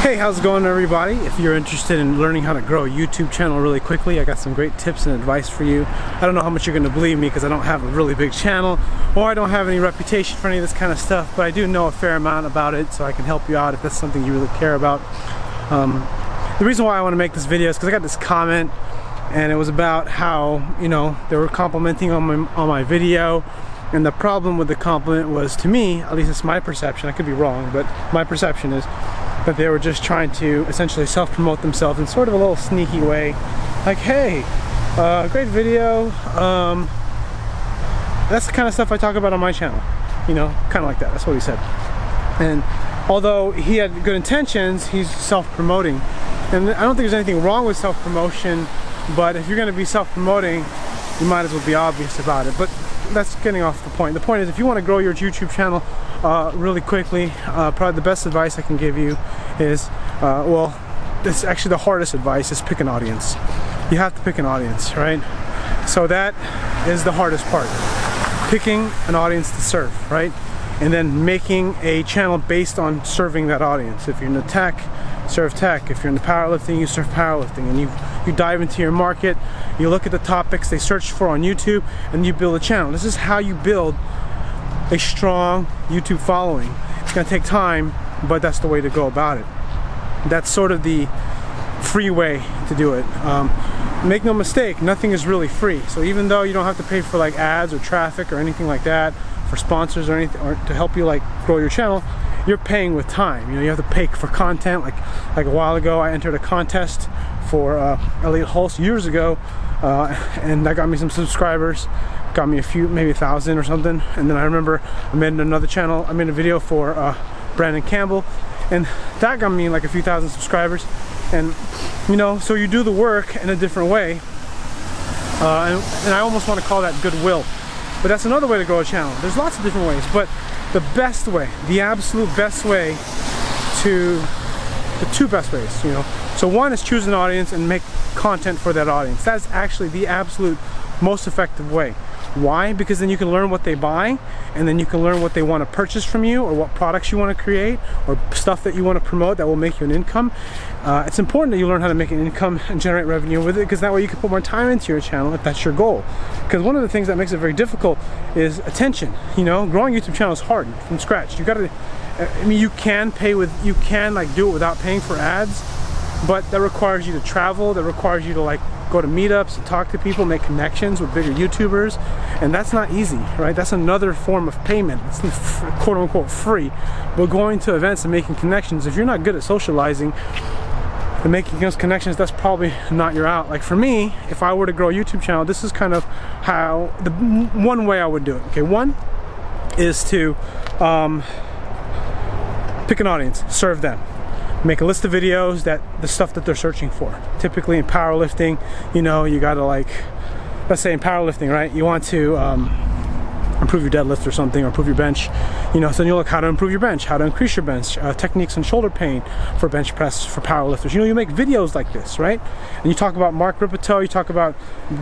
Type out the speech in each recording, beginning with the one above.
Hey, how's it going, everybody? If you're interested in learning how to grow a YouTube channel really quickly, I got some great tips and advice for you. I don't know how much you're going to believe me because I don't have a really big channel, or I don't have any reputation for any of this kind of stuff, but I do know a fair amount about it, so I can help you out if that's something you really care about. The reason why I want to make this video is because I got this comment, and it was about how, you know, they were complimenting on my video. And the problem with the compliment was, to me, at least it's my perception, I could be wrong, but my perception is that they were just trying to essentially self-promote themselves in sort of a little sneaky way. Like, hey, great video. That's the kind of stuff I talk about on my channel. You know, kind of like that. That's what he said. And although he had good intentions, he's self-promoting. And I don't think there's anything wrong with self-promotion, but if you're going to be self-promoting, you might as well be obvious about it. But that's getting off the point. The point is, if you want to grow your YouTube channel really quickly, probably the best advice I can give you is, well, this is actually the hardest advice, is pick an audience. You have to pick an audience, right? So that is the hardest part. Picking an audience to serve, right? And then making a channel based on serving that audience. If you're into tech, serve tech. If you're into powerlifting, you serve powerlifting. And you dive into your market, you look at the topics they search for on YouTube, and you build a channel. This is how you build a strong YouTube following. It's gonna take time, but that's the way to go about it. That's sort of the free way to do it. Make no mistake, nothing is really free. So even though you don't have to pay for like ads or traffic or anything like that, for sponsors or anything, or to help you like grow your channel, you're paying with time. You know, you have to pay for content. Like a while ago, I entered a contest for Elliot Hulse years ago, and that got me some subscribers, got me a few, maybe 1,000 or something. And then I remember I made another channel, I made a video for Brandon Campbell, and that got me like a few thousand subscribers. And you know, so you do the work in a different way, and I almost want to call that goodwill. But that's another way to grow a channel. There's lots of different ways, but the best way, the absolute best way, the two best ways, you know. So one is choose an audience and make content for that audience. That's actually the absolute most effective way. Why? Because then you can learn what they buy, and then you can learn what they want to purchase from you, or what products you want to create, or stuff that you want to promote that will make you an income. It's important that you learn how to make an income and generate revenue with it, because that way you can put more time into your channel if that's your goal. Because one of the things that makes it very difficult is attention. You know, growing a YouTube channel is hard from scratch. You gotta, I mean, you can like do it without paying for ads, but that requires you to travel, that requires you to like go to meetups and talk to people, make connections with bigger YouTubers, and that's not easy, right? That's another form of payment. It's quote unquote free, but going to events and making connections, if you're not good at socializing and making those connections, that's probably not your out. Like for me, if I were to grow a YouTube channel, this is kind of how, the one way I would do it. Okay, one is to pick an audience, serve them. Make a list of videos that the stuff that they're searching for. Typically in powerlifting, you know, you gotta like, let's say in powerlifting, right? You want to improve your deadlift or something, or improve your bench. You know, so then you look how to improve your bench, how to increase your bench, techniques on shoulder pain for bench press for powerlifters. You know, you make videos like this, right? And you talk about Mark Ripito, you talk about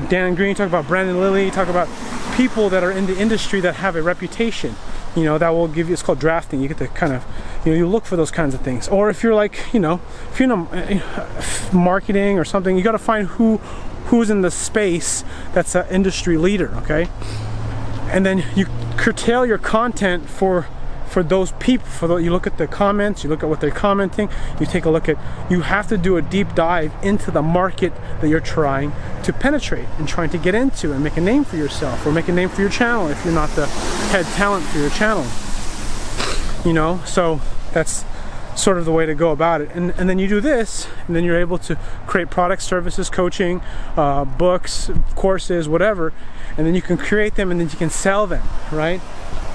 Dan Green, you talk about Brandon Lilly, you talk about people that are in the industry that have a reputation. You know, that will give you, it's called drafting. You get to kind of, you know, you look for those kinds of things. Or if you're like, you know, if you're in marketing or something, you got to find who's in the space that's an industry leader, okay? And then you curtail your content for those people. You look at the comments, you look at what they're commenting, you take a look at, you have to do a deep dive into the market that you're trying to penetrate and trying to get into and make a name for yourself, or make a name for your channel if you're not the head talent for your channel. You know, so that's sort of the way to go about it. And then you do this, and then you're able to create products, services, coaching, books, courses, whatever, and then you can create them, and then you can sell them, right?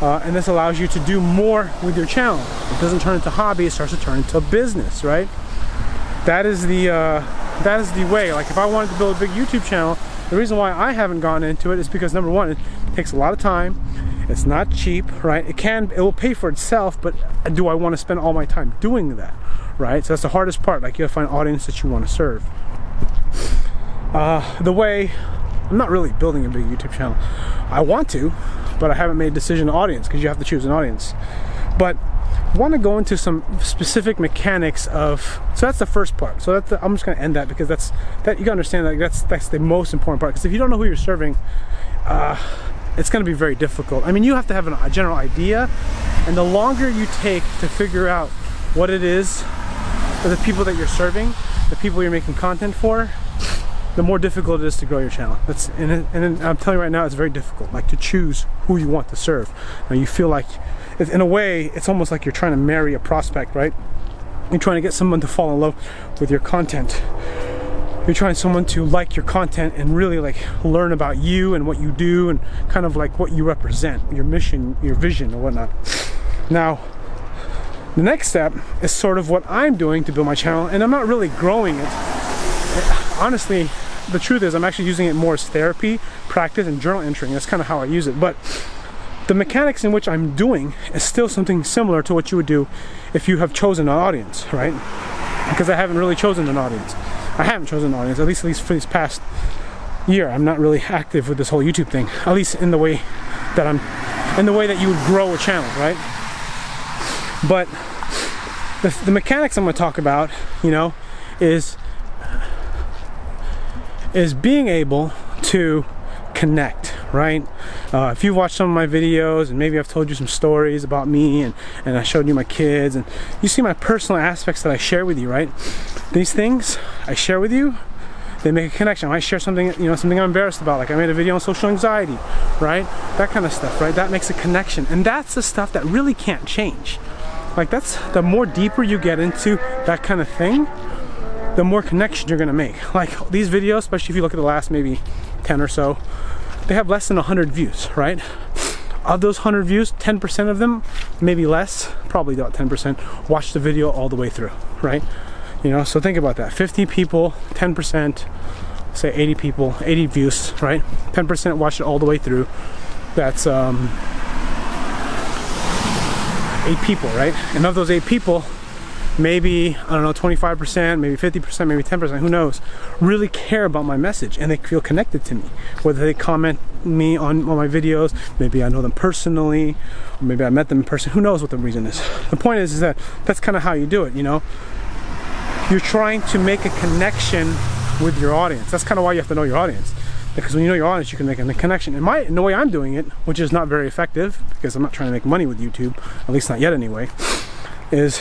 And this allows you to do more with your channel. It doesn't turn into a hobby, it starts to turn into a business, right? That is the way. Like if I wanted to build a big YouTube channel, the reason why I haven't gone into it is because, number one, it takes a lot of time. It's not cheap, right? It will pay for itself, but do I want to spend all my time doing that, right? So that's the hardest part. Like you gotta find an audience that you want to serve. The way, I'm not really building a big YouTube channel. I want to, but I haven't made a decision on audience, because you have to choose an audience. But want to go into some specific mechanics of, so that's the first part. So that's I'm just going to end that, because that you gotta understand that that's the most important part, because if you don't know who you're serving, it's going to be very difficult. I mean, you have to have a general idea, and the longer you take to figure out what it is for the people that you're serving, the people you're making content for, the more difficult it is to grow your channel. And I'm telling you right now, it's very difficult, like, to choose who you want to serve. Now, you feel like, in a way, it's almost like you're trying to marry a prospect, right? You're trying to get someone to fall in love with your content. You're trying someone to like your content and really like learn about you and what you do and kind of like what you represent, your mission, your vision, or whatnot. Now, the next step is sort of what I'm doing to build my channel, and I'm not really growing it. Honestly, the truth is I'm actually using it more as therapy, practice, and journal entering. That's kind of how I use it. But the mechanics in which I'm doing is still something similar to what you would do if you have chosen an audience, right? Because I haven't really chosen an audience. I haven't chosen an audience, at least for this past year. I'm not really active with this whole YouTube thing, at least in the way that you would grow a channel, right? But the mechanics I'm going to talk about, you know, is being able to connect, right? If you've watched some of my videos, and maybe I've told you some stories about me, and I showed you my kids, and you see my personal aspects that I share with you, right? These things I share with you, they make a connection. I might share something, you know, something I'm embarrassed about, like I made a video on social anxiety, right? That kind of stuff, right? That makes a connection, and that's the stuff that really can't change. Like, that's the more deeper you get into that kind of thing, the more connection you're gonna make. Like these videos, especially if you look at the last maybe 10 or so, they have less than 100 views, right? Of those 100 views, 10% of them, maybe less, probably about 10%, watch the video all the way through, right? You know, so think about that. 50 people, 10%, say 80 people, 80 views, right? 10% watched it all the way through. That's 8 people, right? And of those 8 people, maybe, I don't know, 25%, maybe 50%, maybe 10%, who knows, really care about my message and they feel connected to me. Whether they comment me on my videos, maybe I know them personally, or maybe I met them in person, who knows what the reason is. The point is that that's kind of how you do it, you know? You're trying to make a connection with your audience. That's kind of why you have to know your audience. Because when you know your audience, you can make a connection. And the way I'm doing it, which is not very effective, because I'm not trying to make money with YouTube, at least not yet anyway, is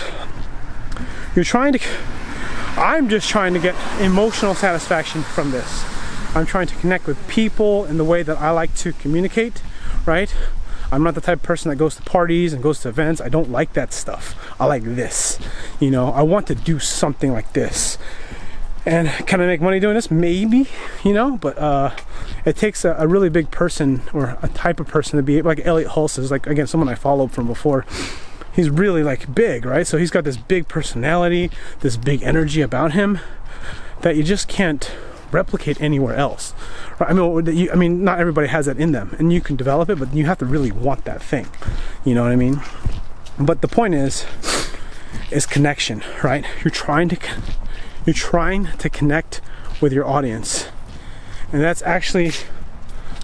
I'm just trying to get emotional satisfaction from this. I'm trying to connect with people in the way that I like to communicate, right? I'm not the type of person that goes to parties and goes to events. I don't like that stuff. I like this, you know. I want to do something like this. And can I make money doing this? Maybe, you know, but it takes a really big person, or a type of person, to be like Elliot Hulse is, like, again, someone I followed from before. He's really like big, right? So he's got this big personality, this big energy about him that you just can't replicate anywhere else. Right? I mean, not everybody has that in them, and you can develop it, but you have to really want that thing. You know what I mean? But the point is connection, right? You're trying to connect with your audience, and that's actually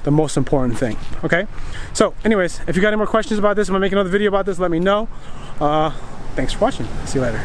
the most important thing. Okay, so anyways, if you got any more questions about this, I'm gonna make another video about this, let me know. Thanks for watching. See you later.